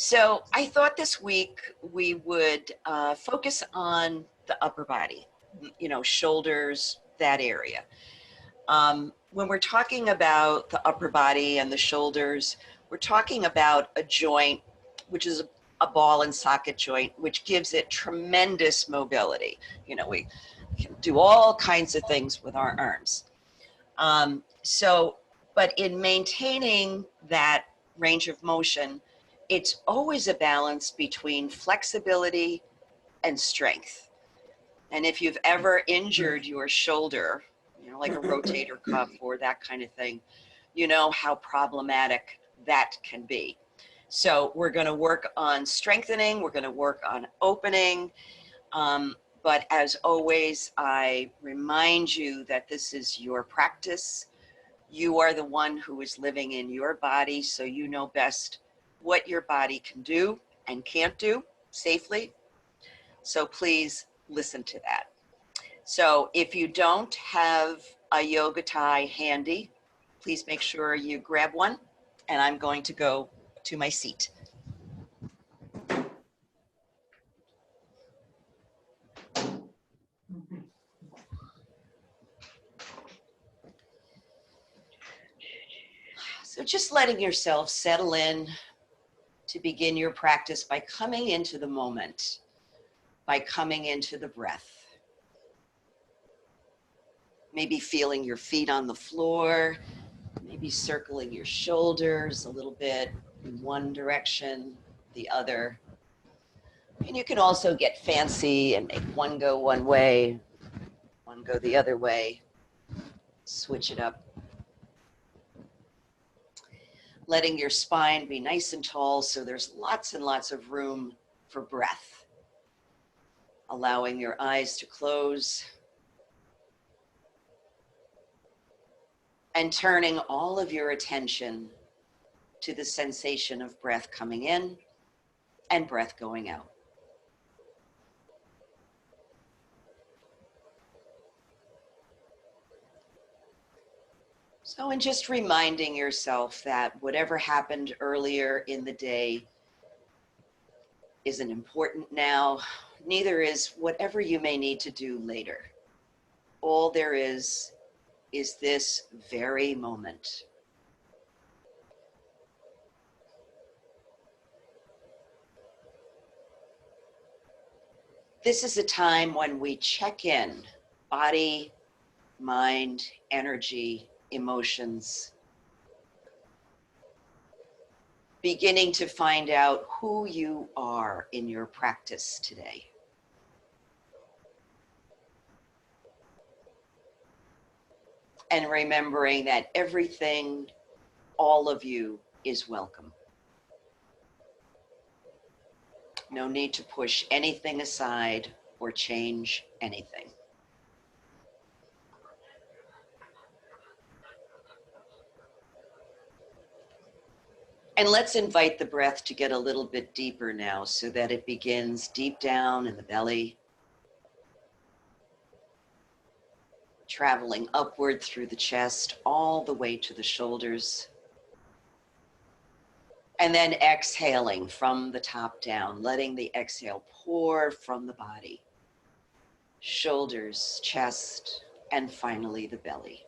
So I thought this week we would focus on the upper body, shoulders, that area. When we're talking about the upper body and the shoulders, we're talking about a joint, which is a ball and socket joint, which gives it tremendous mobility. We can do all kinds of things with our arms. But in maintaining that range of motion, it's always a balance between flexibility and strength. And if you've ever injured your shoulder, like a rotator cuff or that kind of thing, you know how problematic that can be. So we're going to work on strengthening, we're going to work on opening. But as always, I remind you that this is your practice. You are the one who is living in your body, so you know best what your body can do and can't do safely. So please listen to that. So if you don't have a yoga tie handy, please make sure you grab one, and I'm going to go to my seat. So just letting yourself settle in to begin your practice by coming into the moment, by coming into the breath. Maybe feeling your feet on the floor, maybe circling your shoulders a little bit in one direction, the other. And you can also get fancy and make one go one way, one go the other way. Switch it up. Letting your spine be nice and tall so there's lots and lots of room for breath. Allowing your eyes to close. And turning all of your attention to the sensation of breath coming in and breath going out. So, and just reminding yourself that whatever happened earlier in the day isn't important now, neither is whatever you may need to do later. All there is this very moment. This is a time when we check in, body, mind, energy, emotions, beginning to find out who you are in your practice today. And remembering that everything, all of you, is welcome. No need to push anything aside or change anything. And let's invite the breath to get a little bit deeper now so that it begins deep down in the belly, traveling upward through the chest, all the way to the shoulders. And then exhaling from the top down, letting the exhale pour from the body, shoulders, chest, and finally the belly.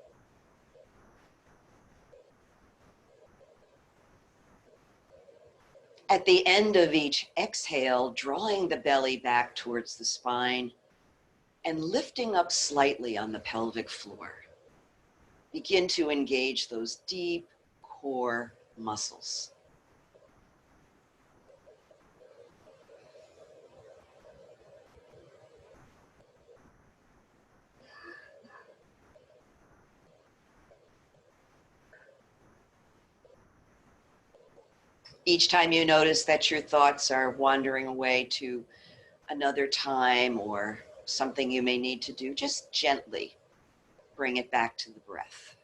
At the end of each exhale, drawing the belly back towards the spine and lifting up slightly on the pelvic floor. Begin to engage those deep core muscles. Each time you notice that your thoughts are wandering away to another time or something you may need to do, just gently bring it back to the breath.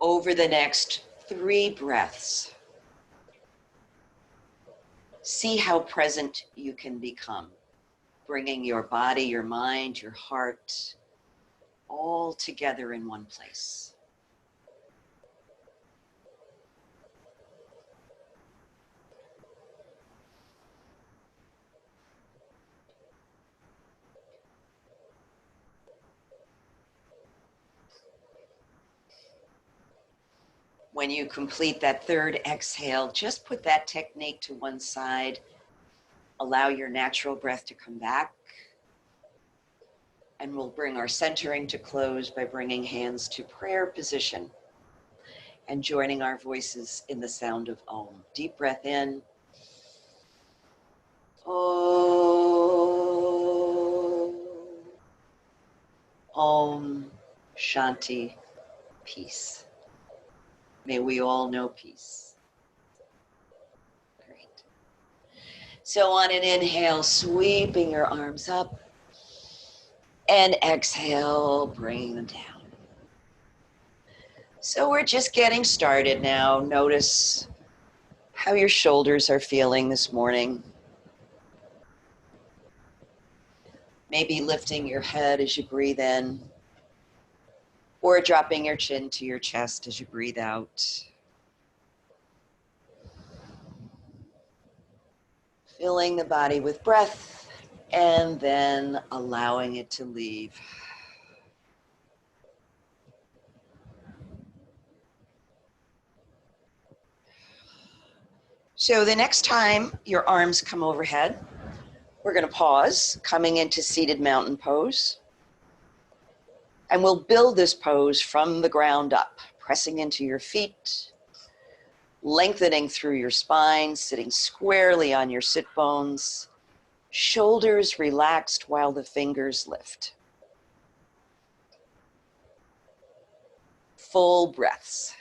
Over the next 3 breaths, see how present you can become, bringing your body, your mind, your heart all together in one place. When you complete that third exhale, just put that technique to one side. Allow your natural breath to come back. And we'll bring our centering to close by bringing hands to prayer position and joining our voices in the sound of Om. Deep breath in. Om. Om Shanti. Peace. May we all know peace. Great. So on an inhale, sweeping your arms up, and exhale, bringing them down. So we're just getting started now. Notice how your shoulders are feeling this morning. Maybe lifting your head as you breathe in, or dropping your chin to your chest as you breathe out. Filling the body with breath and then allowing it to leave. So the next time your arms come overhead, we're going to pause, coming into seated mountain pose. And we'll build this pose from the ground up, pressing into your feet, lengthening through your spine, sitting squarely on your sit bones, shoulders relaxed while the fingers lift. Full breaths.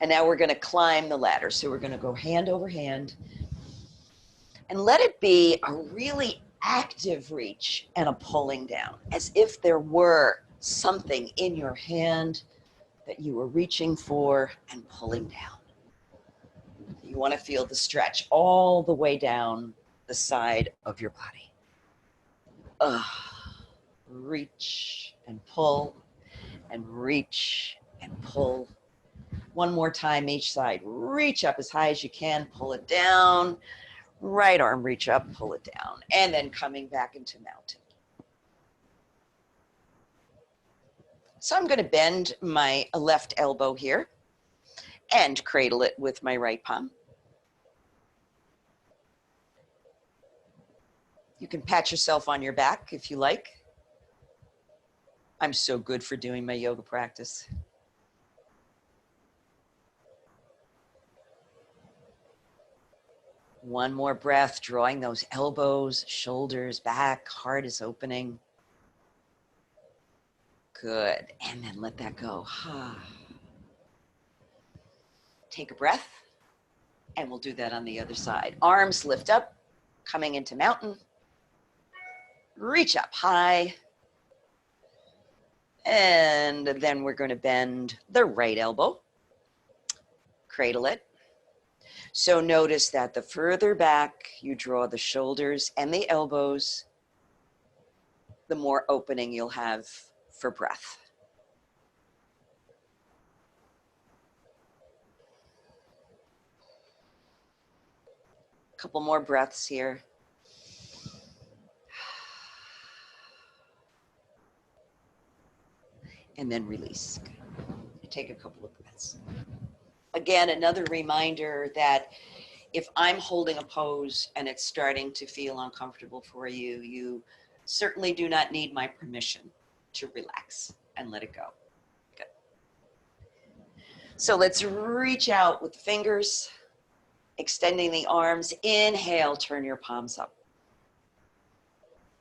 And now we're going to climb the ladder. So we're going to go hand over hand and let it be a really active reach and a pulling down, as if there were something in your hand that you were reaching for and pulling down. You want to feel the stretch all the way down the side of your body. Reach and pull and reach and pull. One more time each side. Reach up as high as you can, pull it down. Right arm, reach up, pull it down. And then coming back into mountain. So I'm going to bend my left elbow here and cradle it with my right palm. You can pat yourself on your back if you like. I'm so good for doing my yoga practice. One more breath, drawing those elbows, shoulders back, heart is opening. Good, and then let that go. Take a breath, and we'll do that on the other side. Arms lift up, coming into mountain. Reach up high. And then we're going to bend the right elbow. Cradle it. So notice that the further back you draw the shoulders and the elbows, the more opening you'll have for breath. A couple more breaths here. And then release. Take a couple of breaths. Again, another reminder that if I'm holding a pose and it's starting to feel uncomfortable for you, you certainly do not need my permission to relax and let it go. Good. So let's reach out with the fingers, extending the arms. Inhale, turn your palms up.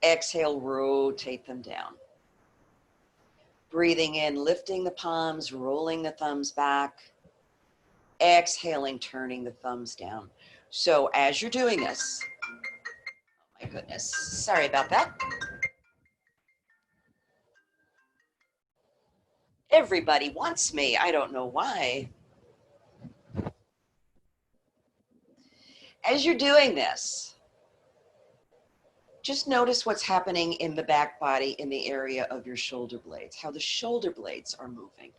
Exhale, rotate them down. Breathing in, lifting the palms, rolling the thumbs back. Exhaling, turning the thumbs down. So as you're doing this, oh my goodness, sorry about that. Everybody wants me, I don't know why. As you're doing this, Just notice what's happening in the back body in the area of your shoulder blades, how the shoulder blades are moving.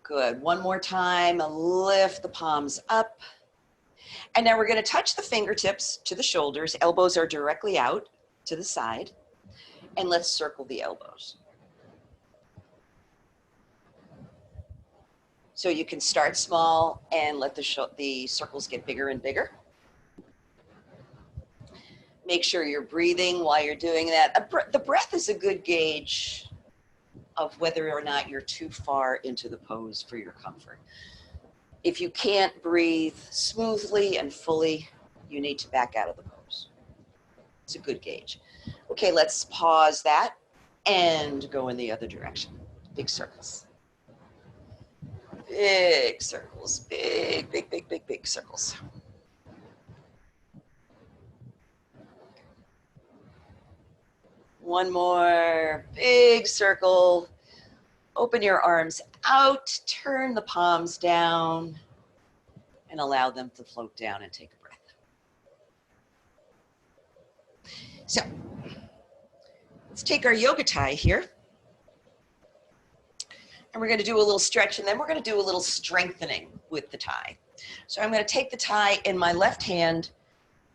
Good. One more time. Lift the palms up. And now we're going to touch the fingertips to the shoulders. Elbows are directly out to the side. And let's circle the elbows. So you can start small and let the circles get bigger and bigger. Make sure you're breathing while you're doing that. The breath is a good gauge of whether or not you're too far into the pose for your comfort. If you can't breathe smoothly and fully, you need to back out of the pose. It's a good gauge. Okay, let's pause that and go in the other direction. Big circles. Big circles. Big, big, big, big, big circles. One more big circle. Open your arms out, turn the palms down, and allow them to float down and take a breath. So, let's take our yoga tie here. And we're going to do a little stretch, and then we're going to do a little strengthening with the tie. So I'm going to take the tie in my left hand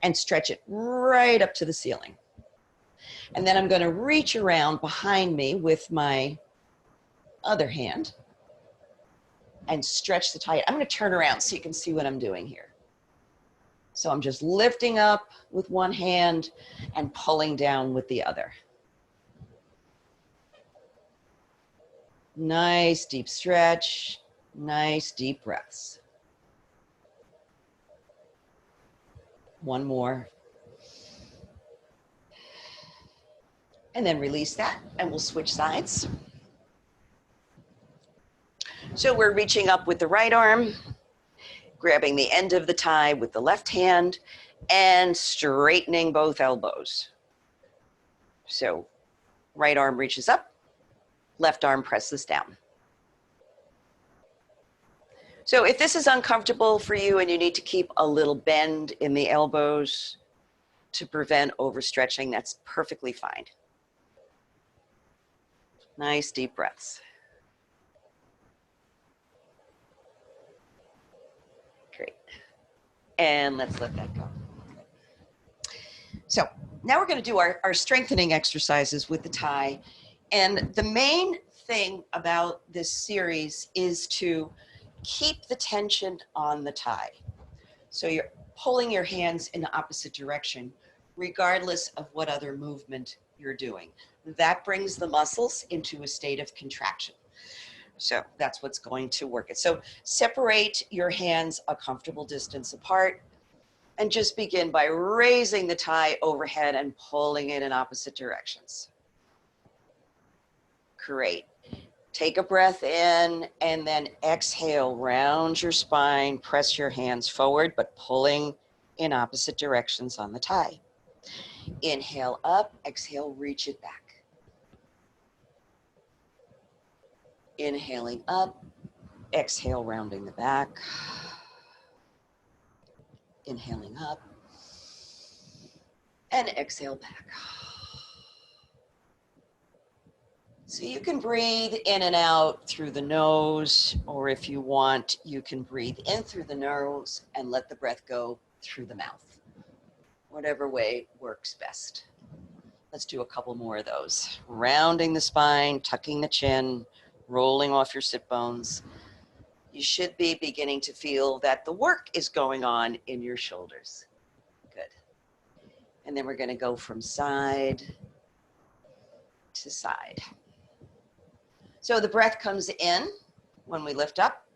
and stretch it right up to the ceiling. And then I'm going to reach around behind me with my other hand and stretch the tie. I'm going to turn around so you can see what I'm doing here. So I'm just lifting up with one hand and pulling down with the other. Nice deep stretch, nice deep breaths. One more. And then release that, and we'll switch sides. So we're reaching up with the right arm, grabbing the end of the tie with the left hand, and straightening both elbows. So right arm reaches up, left arm presses down. So if this is uncomfortable for you and you need to keep a little bend in the elbows to prevent overstretching, that's perfectly fine. Nice deep breaths. Great. And let's let that go. So now we're going to do our strengthening exercises with the tie. And the main thing about this series is to keep the tension on the tie. So you're pulling your hands in the opposite direction, regardless of what other movement you're doing. That brings the muscles into a state of contraction. So that's what's going to work it. So separate your hands a comfortable distance apart and just begin by raising the tie overhead and pulling it in opposite directions. Great. Take a breath in and then exhale, round your spine, press your hands forward, but pulling in opposite directions on the tie. Inhale up, exhale, reach it back. Inhaling up, exhale, rounding the back. Inhaling up, and exhale back. So you can breathe in and out through the nose, or if you want, you can breathe in through the nose and let the breath go through the mouth. Whatever way works best. Let's do a couple more of those. Rounding the spine, tucking the chin, rolling off your sit bones. You should be beginning to feel that the work is going on in your shoulders. Good. And then we're going to go from side to side. So the breath comes in when we lift up,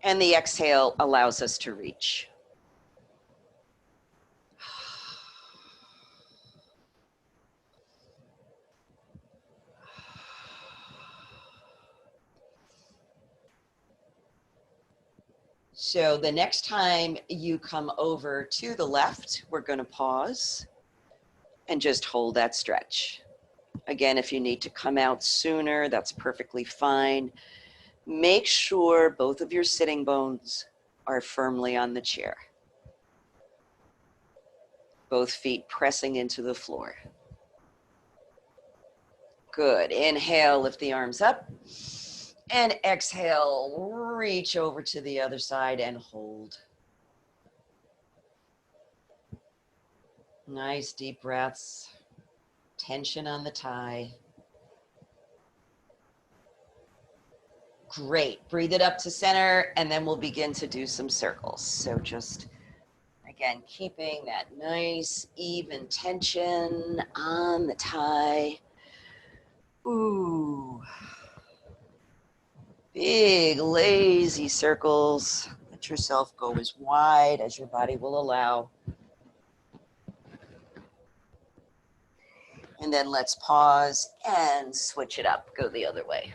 and the exhale allows us to reach. So the next time you come over to the left, we're going to pause and just hold that stretch. Again, if you need to come out sooner, that's perfectly fine. Make sure both of your sitting bones are firmly on the chair. Both feet pressing into the floor. Good. Inhale, lift the arms up. And exhale, reach over to the other side and hold. Nice deep breaths. Tension on the thigh. Great. Breathe it up to center, and then we'll begin to do some circles. So just, again, keeping that nice, even tension on the thigh. Ooh. Big, lazy circles. Let yourself go as wide as your body will allow. And then let's pause and switch it up. Go the other way.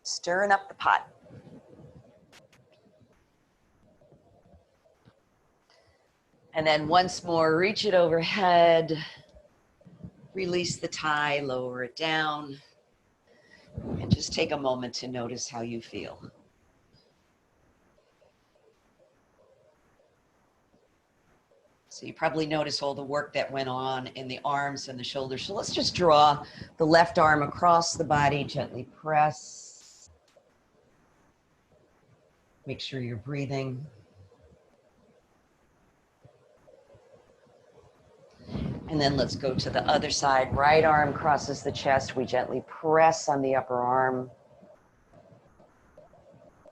Stirring up the pot. And then once more, reach it overhead. Release the thigh, lower it down. And just take a moment to notice how you feel. So you probably notice all the work that went on in the arms and the shoulders. So let's just draw the left arm across the body, gently press. Make sure you're breathing. And then let's go to the other side. Right arm crosses the chest. We gently press on the upper arm.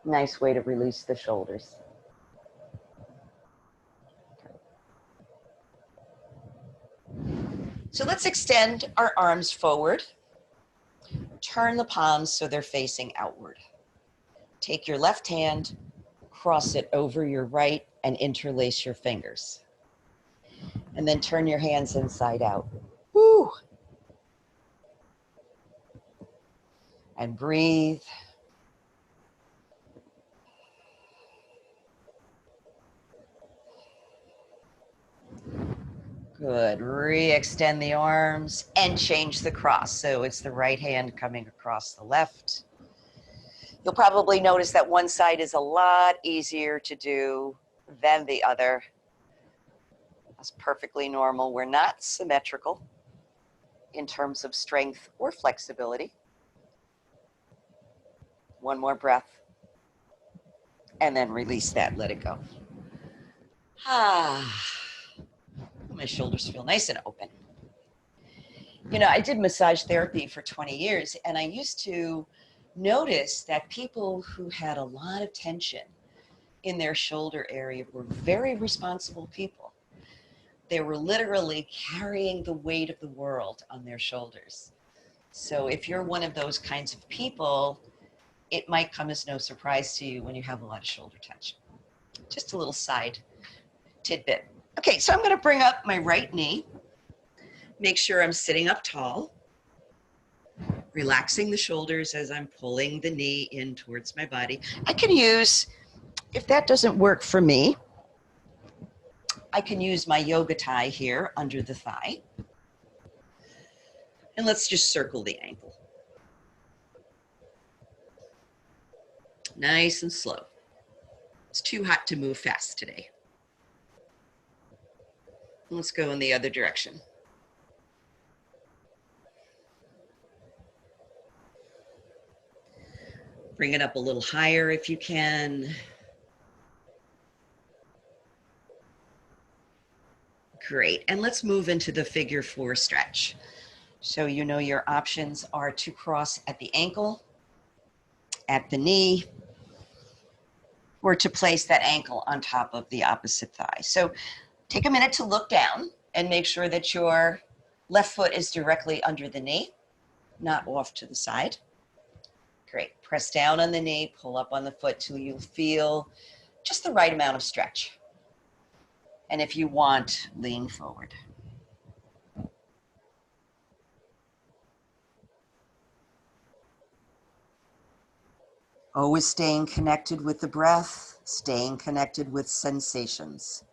Nice way to release the shoulders. So let's extend our arms forward. Turn the palms so they're facing outward. Take your left hand, cross it over your right, and interlace your fingers. And then turn your hands inside out. Woo! And breathe. Good. Re-extend the arms and change the cross. So it's the right hand coming across the left. You'll probably notice that one side is a lot easier to do than the other. That's perfectly normal. We're not symmetrical in terms of strength or flexibility. One more breath. And then release that. Let it go. My shoulders feel nice and open. You know, I did massage therapy for 20 years, and I used to notice that people who had a lot of tension in their shoulder area were very responsible people. They were literally carrying the weight of the world on their shoulders. So if you're one of those kinds of people, it might come as no surprise to you when you have a lot of shoulder tension. Just a little side tidbit. Okay, so I'm going to bring up my right knee. Make sure I'm sitting up tall, relaxing the shoulders as I'm pulling the knee in towards my body. I can use, if that doesn't work for me, I can use my yoga tie here under the thigh. And let's just circle the ankle. Nice and slow. It's too hot to move fast today. Let's go in the other direction. Bring it up a little higher if you can. Great. And let's move into the figure 4 stretch. So you know your options are to cross at the ankle, at the knee, or to place that ankle on top of the opposite thigh. So take a minute to look down and make sure that your left foot is directly under the knee, not off to the side. Great. Press down on the knee, pull up on the foot till you feel just the right amount of stretch. And if you want, lean forward. Always staying connected with the breath, staying connected with sensations.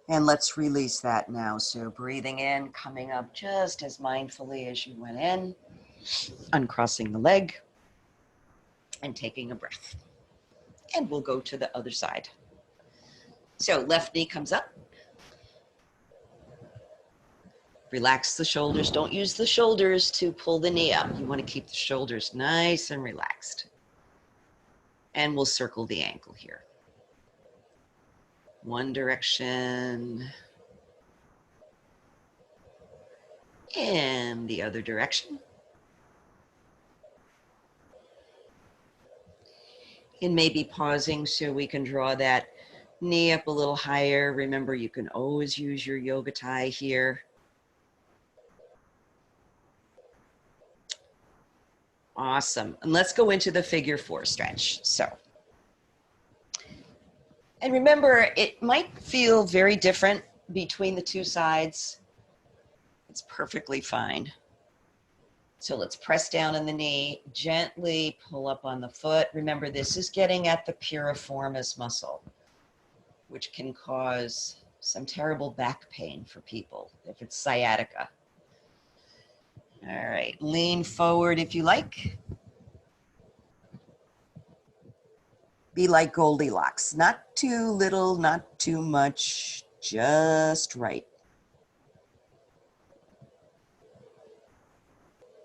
And let's release that now. So breathing in, coming up just as mindfully as you went in, uncrossing the leg, and taking a breath. And we'll go to the other side. So left knee comes up. Relax the shoulders. Don't use the shoulders to pull the knee up. You want to keep the shoulders nice and relaxed. And we'll circle the ankle here. One direction. And the other direction. And maybe pausing so we can draw that knee up a little higher. Remember, you can always use your yoga tie here. Awesome. And let's go into the figure 4 stretch. So, and remember, it might feel very different between the two sides. It's perfectly fine. So let's press down on the knee, gently pull up on the foot. Remember, this is getting at the piriformis muscle, which can cause some terrible back pain for people if it's sciatica. All right, lean forward if you like. Be like Goldilocks, not too little, not too much, just right.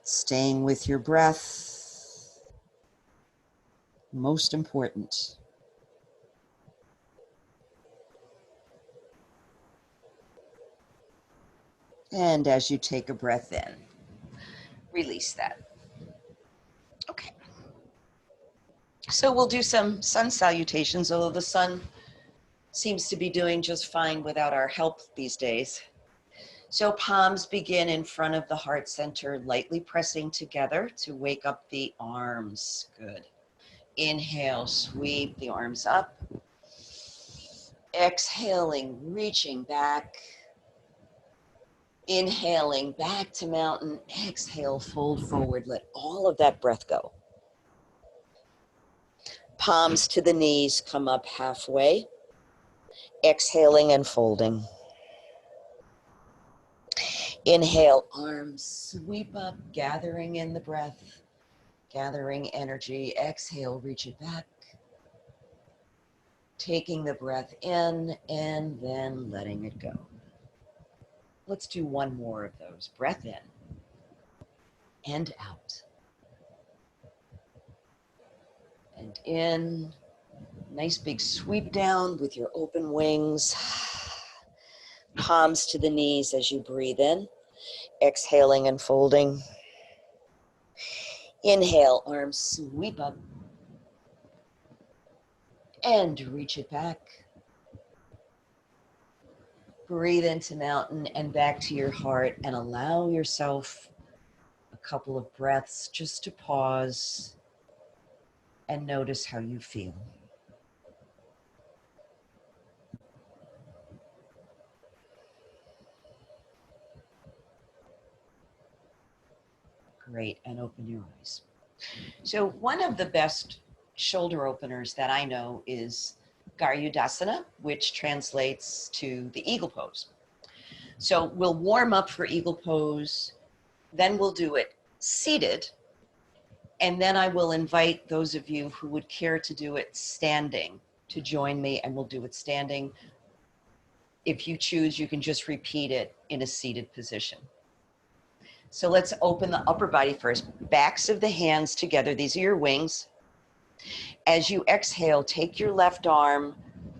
Staying with your breath, most important. And as you take a breath in, release that. Okay. So we'll do some sun salutations, although the sun seems to be doing just fine without our help these days. So palms begin in front of the heart center, lightly pressing together to wake up the arms. Good. Inhale, sweep the arms up. Exhaling, reaching back. Inhaling, back to mountain. Exhale, fold forward. Let all of that breath go. Palms to the knees, come up halfway. Exhaling and folding. Inhale, arms sweep up, gathering in the breath, gathering energy. Exhale, reach it back. Taking the breath in and then letting it go. Let's do one more of those. Breath in and out. And in. Nice big sweep down with your open wings. Palms to the knees as you breathe in. Exhaling and folding. Inhale, arms sweep up. And reach it back. Breathe into mountain and back to your heart and allow yourself a couple of breaths just to pause and notice how you feel. Great, and open your eyes. So one of the best shoulder openers that I know is Garudasana, which translates to the eagle pose. So we'll warm up for eagle pose, then we'll do it seated, and then I will invite those of you who would care to do it standing to join me, and we'll do it standing. If you choose, you can just repeat it in a seated position. So let's open the upper body first. Backs of the hands together. These are your wings. As you exhale, take your left arm,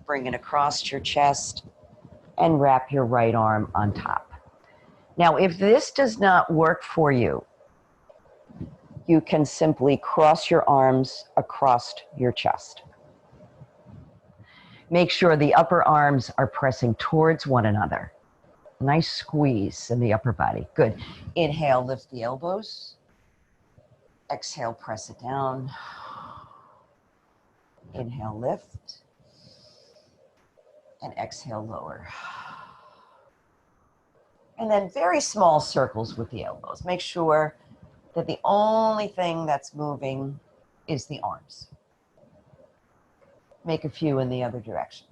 bring it across your chest, and wrap your right arm on top. Now, if this does not work for you, you can simply cross your arms across your chest. Make sure the upper arms are pressing towards one another. Nice squeeze in the upper body. Good. Inhale, lift the elbows. Exhale, press it down. Inhale, lift. And exhale, lower. And then very small circles with the elbows. Make sure that the only thing that's moving is the arms. Make a few in the other direction.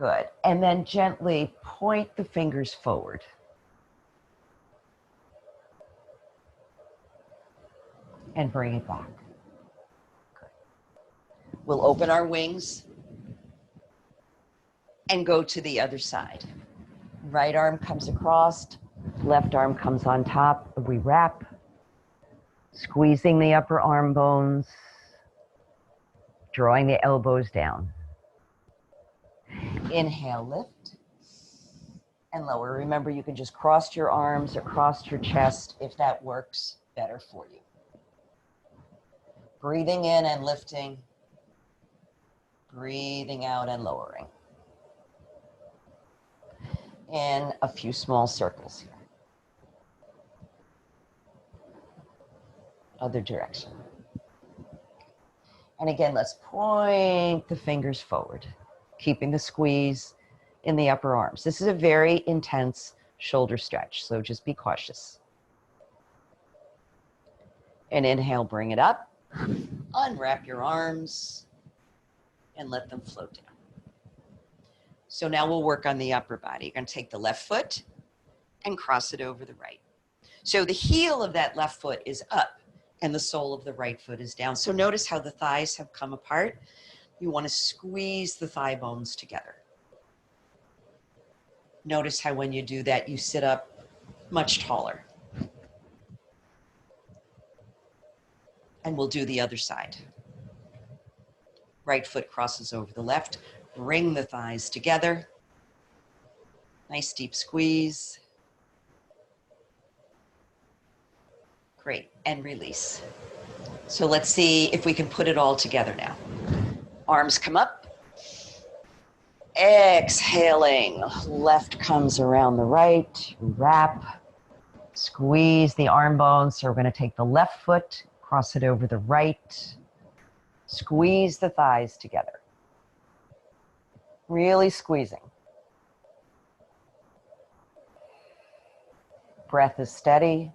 Good. And then gently point the fingers forward. And bring it back. Good. We'll open our wings and go to the other side. Right arm comes across, left arm comes on top. We wrap, squeezing the upper arm bones, drawing the elbows down. Inhale, lift, and lower. Remember, you can just cross your arms across your chest if that works better for you. Breathing in and lifting, breathing out and lowering. In a few small circles here. Other direction. And again, let's point the fingers forward, keeping the squeeze in the upper arms. This is a very intense shoulder stretch, so just be cautious. And inhale, bring it up. Unwrap your arms and let them float down. So now we'll work on the upper body. You're going to take the left foot and cross it over the right. So the heel of that left foot is up and the sole of the right foot is down. So notice how the thighs have come apart. You want to squeeze the thigh bones together. Notice how when you do that, you sit up much taller. And we'll do the other side. Right foot crosses over the left. Bring the thighs together. Nice deep squeeze. Great, and release. So let's see if we can put it all together now. Arms come up. Exhaling, left comes around the right. Wrap, squeeze the arm bones. So we're going to take the left foot, cross it over the right. Squeeze the thighs together. Really squeezing. Breath is steady,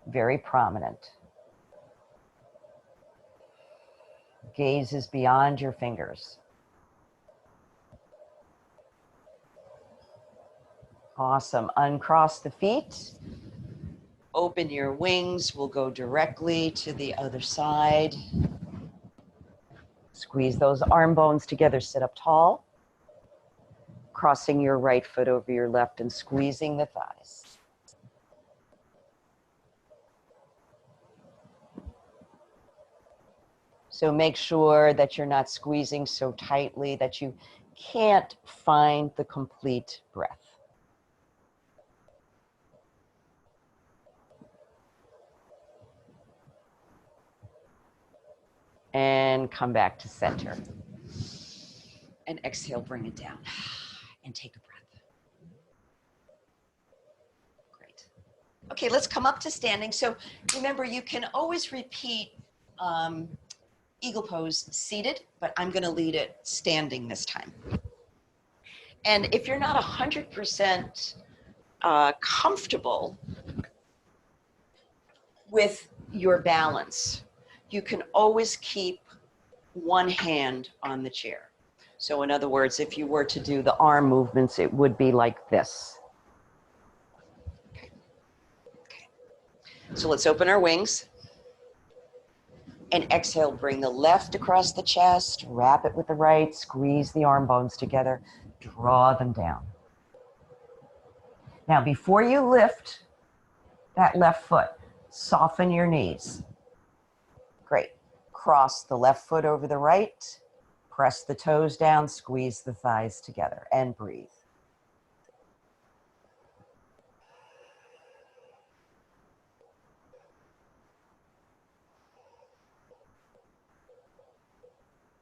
very prominent. Gaze is beyond your fingers. Awesome. Uncross the feet. Open your wings. We'll go directly to the other side. Squeeze those arm bones together. Sit up tall. Crossing your right foot over your left and squeezing the thighs. So make sure that you're not squeezing so tightly that you can't find the complete breath. And come back to center. And exhale, bring it down. And take a breath. Great. Okay, let's come up to standing. So remember, you can always repeat eagle pose seated, but I'm going to lead it standing this time. And if you're not 100% comfortable with your balance, you can always keep one hand on the chair. So in other words, if you were to do the arm movements, it would be like this. Okay. Okay. So let's open our wings. And exhale, bring the left across the chest, wrap it with the right, squeeze the arm bones together, draw them down. Now, before you lift that left foot, soften your knees. Great. Cross the left foot over the right, press the toes down, squeeze the thighs together, and breathe.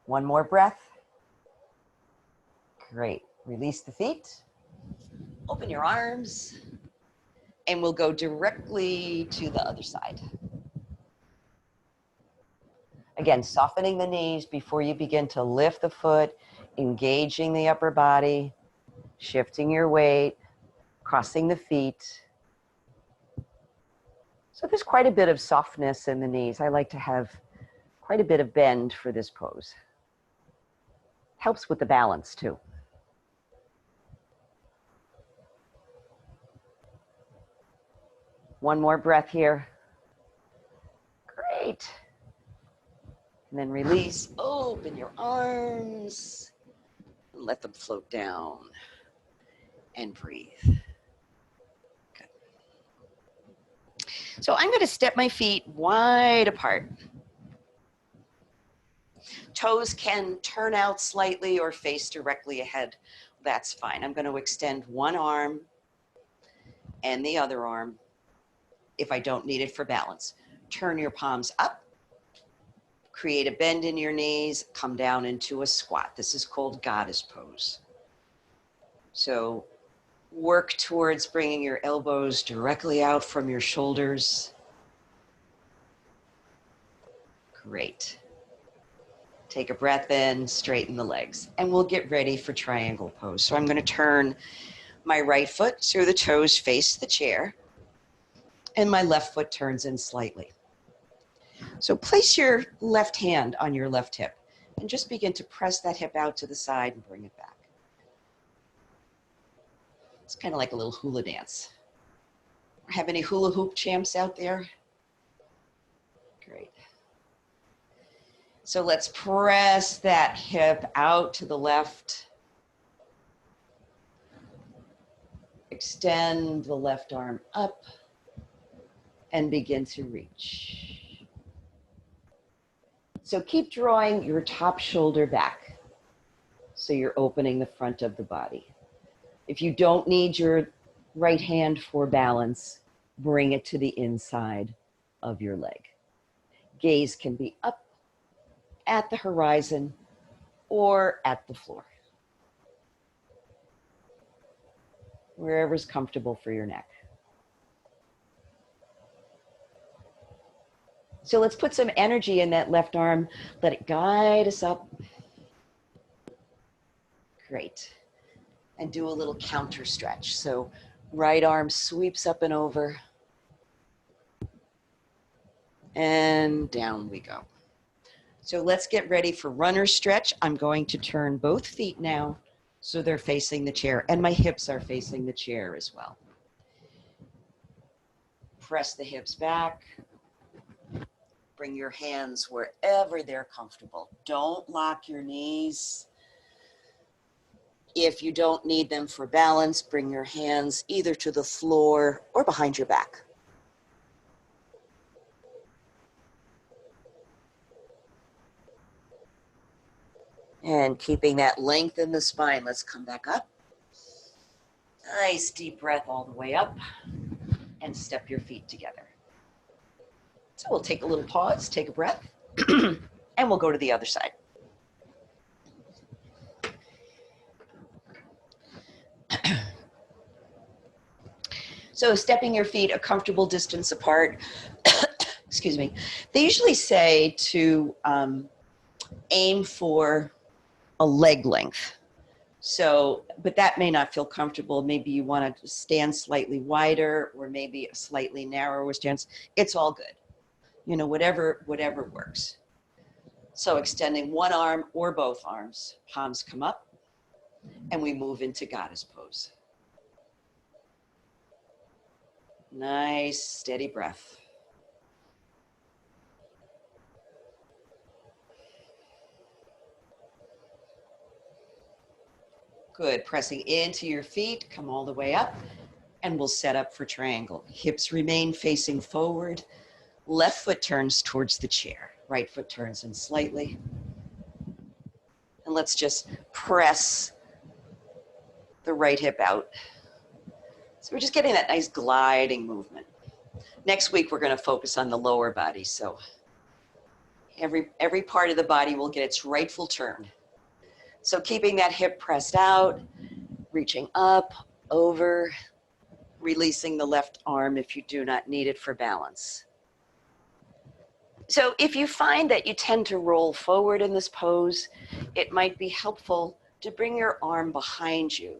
One more breath. Great. Release the feet. Open your arms. And we'll go directly to the other side. Again, softening the knees before you begin to lift the foot, engaging the upper body, shifting your weight, crossing the feet. So there's quite a bit of softness in the knees. I like to have quite a bit of bend for this pose. Helps with the balance too. One more breath here. Great. And then release. Open your arms. And let them float down. And breathe. Good. So I'm going to step my feet wide apart. Toes can turn out slightly or face directly ahead. That's fine. I'm going to extend one arm and the other arm if I don't need it for balance. Turn your palms up. Create a bend in your knees. Come down into a squat. This is called goddess pose. So work towards bringing your elbows directly out from your shoulders. Great. Take a breath in, straighten the legs, and we'll get ready for triangle pose. So I'm going to turn my right foot so the toes face the chair, and my left foot turns in slightly. So place your left hand on your left hip and just begin to press that hip out to the side and bring it back. It's kind of like a little hula dance. Have any hula hoop champs out there? Great. So let's press that hip out to the left. Extend the left arm up and begin to reach. So keep drawing your top shoulder back. So you're opening the front of the body. If you don't need your right hand for balance, bring it to the inside of your leg. Gaze can be up at the horizon or at the floor. Wherever's comfortable for your neck. So let's put some energy in that left arm. Let it guide us up. Great. And do a little counter stretch. So right arm sweeps up and over. And down we go. So let's get ready for runner stretch. I'm going to turn both feet now so they're facing the chair, and my hips are facing the chair as well. Press the hips back. Bring your hands wherever they're comfortable. Don't lock your knees. If you don't need them for balance, bring your hands either to the floor or behind your back. And keeping that length in the spine, let's come back up. Nice deep breath all the way up and step your feet together. So we'll take a little pause, take a breath, and we'll go to the other side. So stepping your feet a comfortable distance apart, excuse me, they usually say to aim for a leg length. So, but that may not feel comfortable. Maybe you want to stand slightly wider or maybe a slightly narrower stance. It's all good. You know, whatever works. So extending one arm or both arms, palms come up, and we move into goddess pose. Nice, steady breath. Good, pressing into your feet, come all the way up, and we'll set up for triangle. Hips remain facing forward. Left foot turns towards the chair. Right foot turns in slightly. And let's just press the right hip out. So we're just getting that nice gliding movement. Next week, we're going to focus on the lower body. So every part of the body will get its rightful turn. So keeping that hip pressed out, reaching up, over, releasing the left arm if you do not need it for balance. So if you find that you tend to roll forward in this pose, it might be helpful to bring your arm behind you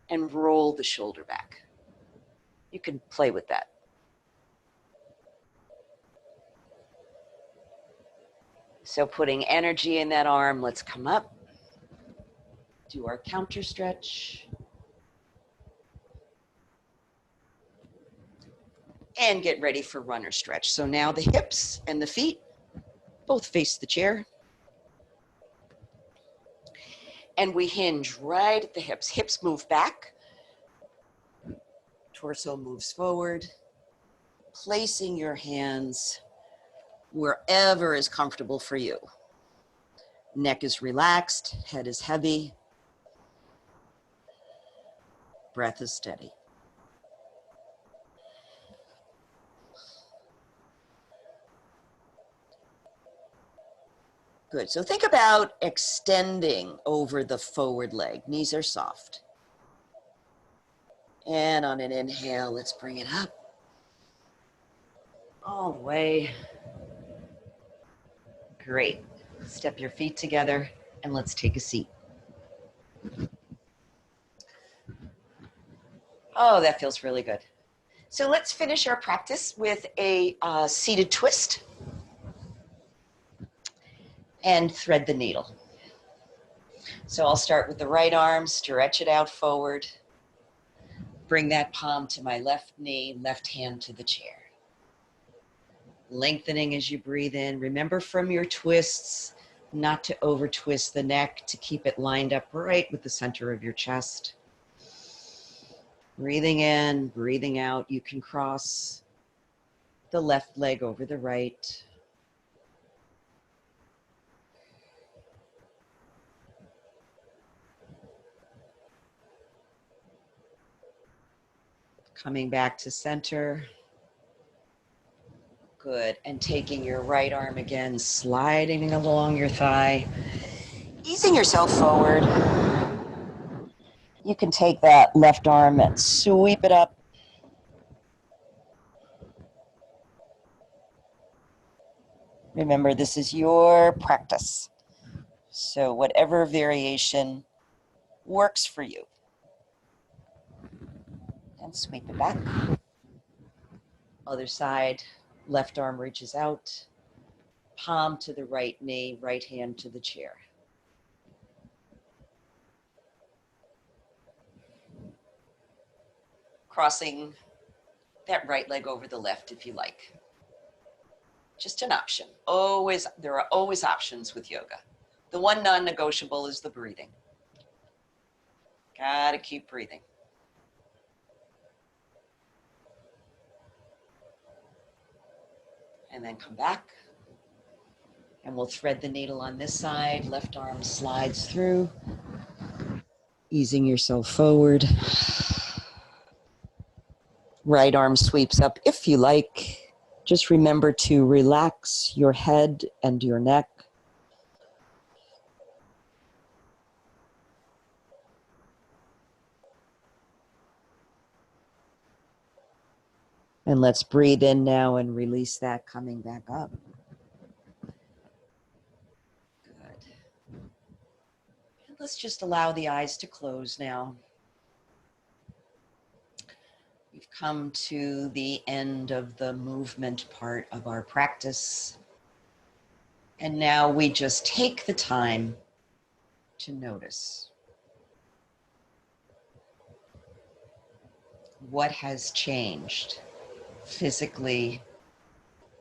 and roll the shoulder back. You can play with that. So putting energy in that arm, let's come up. Do our counter stretch. And get ready for runner stretch. So now the hips and the feet both face the chair. And we hinge right at the hips. Hips move back. Torso moves forward. Placing your hands wherever is comfortable for you. Neck is relaxed, head is heavy. Breath is steady. Good. So think about extending over the forward leg. Knees are soft. And on an inhale, let's bring it up. All the way. Great. Step your feet together and let's take a seat. Oh, that feels really good. So let's finish our practice with a seated twist and thread the needle. So I'll start with the right arm, stretch it out forward. Bring that palm to my left knee, left hand to the chair. Lengthening as you breathe in. Remember from your twists not to over twist the neck, to keep it lined up right with the center of your chest. Breathing in, breathing out. You can cross the left leg over the right. Coming back to center. Good. And taking your right arm again, sliding along your thigh, easing yourself forward. You can take that left arm and sweep it up. Remember, this is your practice. So whatever variation works for you. And sweep it back. Other side, left arm reaches out. Palm to the right knee, right hand to the chair. Crossing that right leg over the left if you like. Just an option. There are always options with yoga. The one non-negotiable is the breathing. Gotta keep breathing. And then come back. And we'll thread the needle on this side. Left arm slides through. Easing yourself forward. Right arm sweeps up if you like. Just remember to relax your head and your neck. And let's breathe in now and release that coming back up. Good. And let's just allow the eyes to close now. We've come to the end of the movement part of our practice. And now we just take the time to notice. What has changed physically,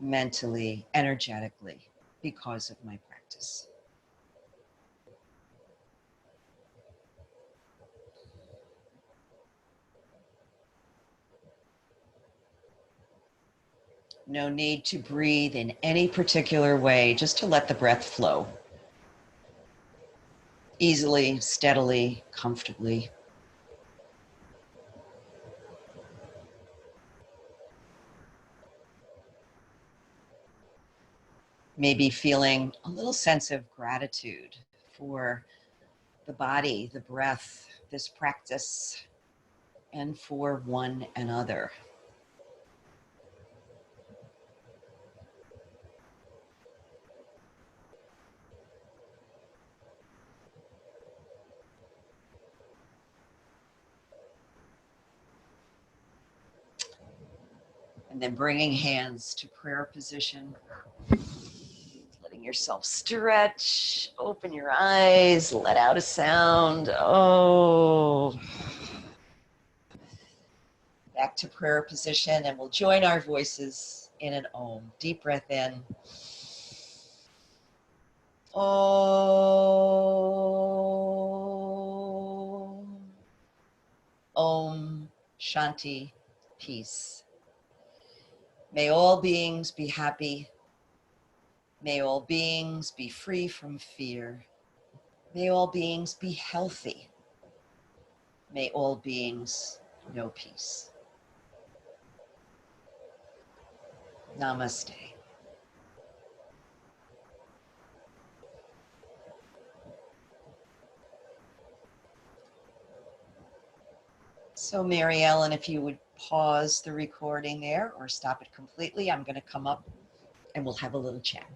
mentally, energetically because of my practice? No need to breathe in any particular way, just to let the breath flow. Easily, steadily, comfortably. Maybe feeling a little sense of gratitude for the body, the breath, this practice, and for one another. And then bringing hands to prayer position. Letting yourself stretch, open your eyes, let out a sound. Oh. Back to prayer position, and we'll join our voices in an Om. Deep breath in. Om. Om Shanti, peace. May all beings be happy. May all beings be free from fear. May all beings be healthy. May all beings know peace. Namaste. So Mary Ellen, if you would pause the recording there or stop it completely, I'm going to come up and we'll have a little chat.